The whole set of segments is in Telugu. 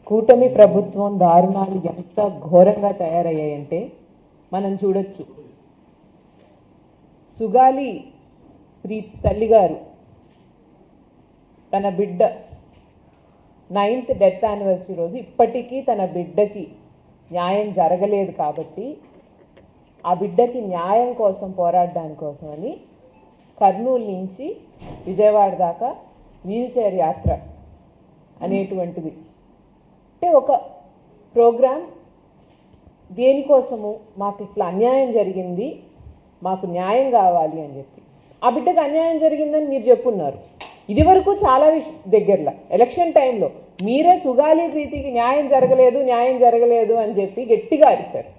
కూటమి ప్రభుత్వం దారుణాలు ఎంత ఘోరంగా తయారయ్యాయంటే మనం చూడొచ్చు. సుగాలి ప్రీత్ తల్లిగారు తన బిడ్డ 9th డెత్ యానివర్సరీ రోజు ఇప్పటికీ తన బిడ్డకి న్యాయం జరగలేదు కాబట్టి ఆ బిడ్డకి న్యాయం కోసం పోరాడడానికి కోసమని కర్నూలు నుంచి విజయవాడ దాకా వీల్చైర్ యాత్ర అనేటువంటిది అంటే ఒక ప్రోగ్రామ్. దేనికోసము? మాకు ఇట్లా అన్యాయం జరిగింది, మాకు న్యాయం కావాలి అని చెప్పి. ఆ బిడ్డకు అన్యాయం జరిగిందని మీరు చెప్పున్నారు. ఇది వరకు చాలా దగ్గరలో ఎలక్షన్ టైంలో మీరే సుగాలి ప్రీతికి న్యాయం జరగలేదు అని చెప్పి గట్టిగా అరిచారు.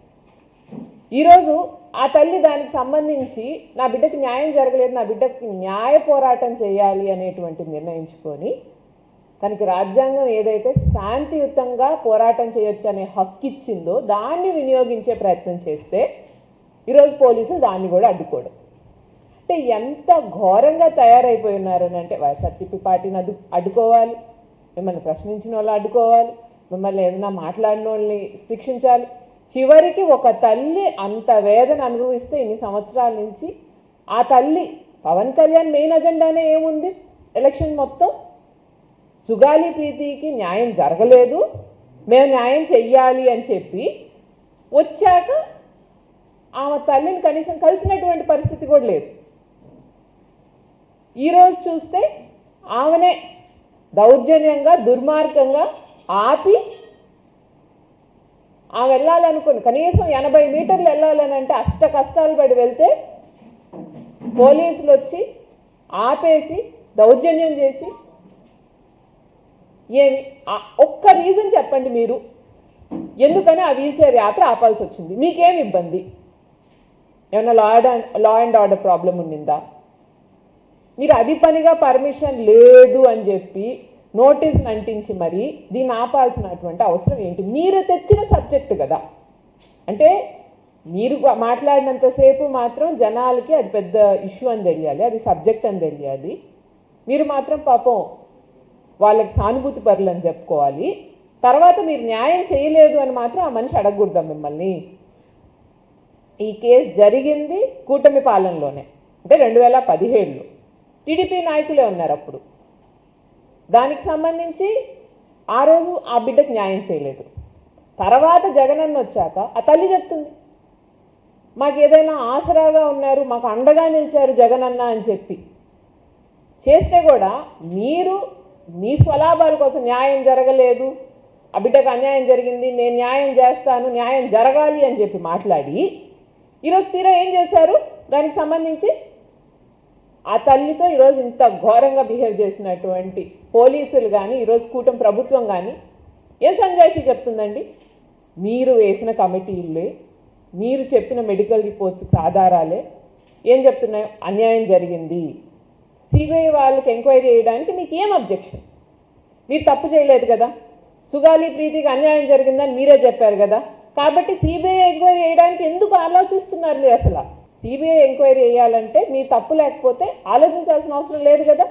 ఈరోజు ఆ తల్లి దానికి సంబంధించి నా బిడ్డకి న్యాయం జరగలేదు, నా బిడ్డకి న్యాయ పోరాటం చేయాలి అనేటువంటి నిర్ణయించుకొని తనకి రాజ్యాంగం ఏదైతే శాంతియుతంగా పోరాటం చేయొచ్చు అనే హక్కు ఇచ్చిందో దాన్ని వినియోగించే ప్రయత్నం చేస్తే ఈరోజు పోలీసులు దాన్ని కూడా అడ్డుకోవడం. అంటే ఎంత ఘోరంగా తయారైపోయి ఉన్నారని అంటే వైఎస్ఆర్సీపీ పార్టీని అడ్డుకోవాలి, మిమ్మల్ని ప్రశ్నించిన వాళ్ళు అడ్డుకోవాలి, మిమ్మల్ని ఏదైనా మాట్లాడిన వాళ్ళని శిక్షించాలి. చివరికి ఒక తల్లి అంత వేదన అనుభవిస్తే ఇన్ని సంవత్సరాల నుంచి ఆ తల్లి పవన్ కళ్యాణ్ మెయిన్ అజెండానే ఏముంది ఎలక్షన్ మొత్తం? సుగాలి ప్రీతికి న్యాయం జరగలేదు, మేము న్యాయం చెయ్యాలి అని చెప్పి వచ్చాక ఆమె తల్లిని కనీసం కలిసినటువంటి పరిస్థితి కూడా లేదు. ఈరోజు చూస్తే ఆమెనే దౌర్జన్యంగా దుర్మార్గంగా ఆపి ఆమె వెళ్ళాలనుకుని కనీసం 80 మీటర్లు వెళ్ళాలని అంటే అష్ట కష్టాలు పడి వెళ్తే పోలీసులు వచ్చి ఆపేసి దౌర్జన్యం చేసి ఏమి ఒక్క రీజన్ చెప్పండి మీరు, ఎందుకని ఆ వీల్చైర్ యాత్ర ఆపాల్సి వచ్చింది? మీకేమి ఇబ్బంది? ఏమన్నా లా అండ్ ఆర్డర్ ప్రాబ్లం ఉండిందా? మీరు అది పనిగా పర్మిషన్ లేదు అని చెప్పి నోటీసులు అంటించి మరి దీన్ని ఆపాల్సినటువంటి అవసరం ఏంటి? మీరు తెచ్చిన సబ్జెక్టు కదా. అంటే మీరు మాట్లాడినంతసేపు మాత్రం జనాలకి అది పెద్ద ఇష్యూ అని తెలియాలి, అది సబ్జెక్ట్ అని తెలియాలి. మీరు మాత్రం పాపం వాళ్ళకి సానుభూతి పరులు అని చెప్పుకోవాలి. తర్వాత మీరు న్యాయం చేయలేదు అని మాత్రం ఆ మనిషి అడగకూడదాం మిమ్మల్ని. ఈ కేసు జరిగింది కూటమి పాలనలోనే, అంటే 2017లో టీడీపీ నాయకులే ఉన్నారు అప్పుడు. దానికి సంబంధించి ఆ రోజు ఆ బిడ్డకు న్యాయం చేయలేదు. తర్వాత జగనన్న వచ్చాక ఆ తల్లి చెప్తుంది, మాకు ఏదైనా ఆసరాగా ఉన్నారు, మాకు అండగా నిలిచారు జగనన్న అని చెప్పి చేస్తే కూడా మీరు మీ స్వలాభాల కోసం న్యాయం జరగలేదు, ఆ బిడ్డకు అన్యాయం జరిగింది, నేను న్యాయం చేస్తాను, న్యాయం జరగాలి అని చెప్పి మాట్లాడి ఈరోజు తీరా ఏం చేశారు? దానికి సంబంధించి ఆ తల్లితో ఈరోజు ఇంత ఘోరంగా బిహేవ్ చేసినటువంటి పోలీసులు కానీ ఈరోజు కూటమి ప్రభుత్వం కానీ ఏం సంజాయిషి చెప్తుందండి? మీరు వేసిన కమిటీలే, మీరు చెప్పిన మెడికల్ రిపోర్ట్స్కి ఆధారాలే ఏం చెప్తున్నాయో అన్యాయం జరిగింది, సిబిఐ వాళ్ళకి ఎంక్వైరీ చేయడానికి మీకు ఏం అబ్జెక్షన్? మీరు తప్పు చేయలేదు కదా, సుగాలి ప్రీతికి అన్యాయం జరిగిందని మీరే చెప్పారు కదా, కాబట్టి సిబిఐ ఎంక్వైరీ చేయడానికి ఎందుకు ఆలోచిస్తున్నారు మీరు? అసలు సిబిఐ ఎంక్వైరీ చేయాలంటే మీ తప్పు లేకపోతే ఆలోచించాల్సిన అవసరం లేదు కదా.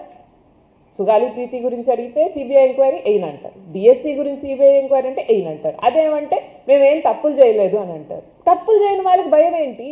సుగాలి ప్రీతి గురించి అడిగితే సిబిఐ ఎంక్వైరీ అయినంటారు, డిఎస్సి గురించి సిబిఐ ఎంక్వైరీ అంటే అయినంటారు. అదేమంటే మేమేం తప్పులు చేయలేదు అని అంటారు. తప్పులు చేయని వాళ్ళకి భయం ఏంటి?